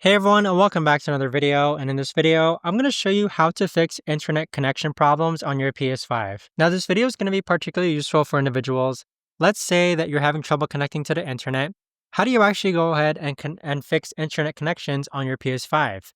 Hey everyone, and welcome back to another video. And in this video, I'm going to show you how to fix internet connection problems on your PS5. Now, this video is going to be particularly useful for individuals. Let's say that you're having trouble connecting to the internet. How do you actually go ahead and fix internet connections on your PS5?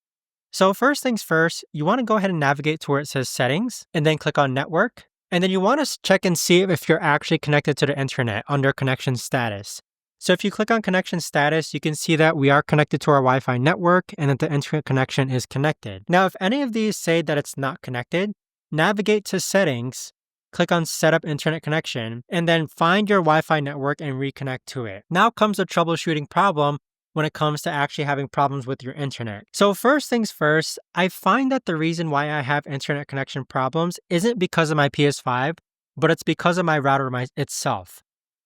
So first things first, you want to go ahead and navigate to where it says settings and then click on network. And then you want to check and see if you're actually connected to the internet under connection status. So if you click on connection status, you can see that we are connected to our Wi-Fi network and that the internet connection is connected. Now, if any of these say that it's not connected, navigate to settings, click on setup internet connection, and then find your Wi-Fi network and reconnect to it. Now comes the troubleshooting problem when it comes to actually having problems with your internet. So first things first, I find that the reason why I have internet connection problems isn't because of my PS5, but it's because of my router itself.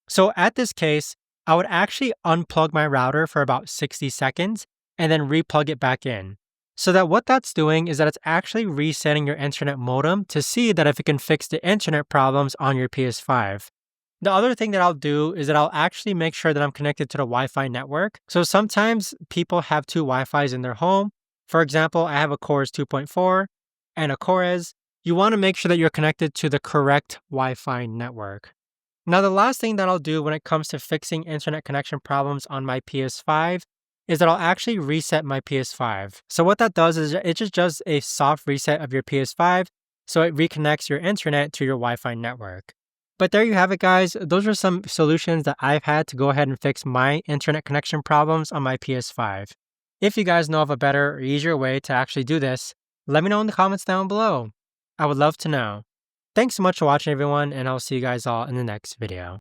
So at this case, I would actually unplug my router for about 60 seconds and then replug it back in. So that what that's doing is that it's actually resetting your internet modem to see that if it can fix the internet problems on your PS5. The other thing that I'll do is that I'll actually make sure that I'm connected to the Wi-Fi network. So sometimes people have two Wi-Fis in their home. For example, I have a Chorus 2.4 and a Chorus. You want to make sure that you're connected to the correct Wi-Fi network. Now, the last thing that I'll do when it comes to fixing internet connection problems on my PS5 is that I'll actually reset my PS5. So what that does is it just does a soft reset of your PS5, so it reconnects your internet to your Wi-Fi network. But there you have it, guys. Those are some solutions that I've had to go ahead and fix my internet connection problems on my PS5. If you guys know of a better or easier way to actually do this, let me know in the comments down below. I would love to know. Thanks so much for watching, everyone, and I'll see you guys all in the next video.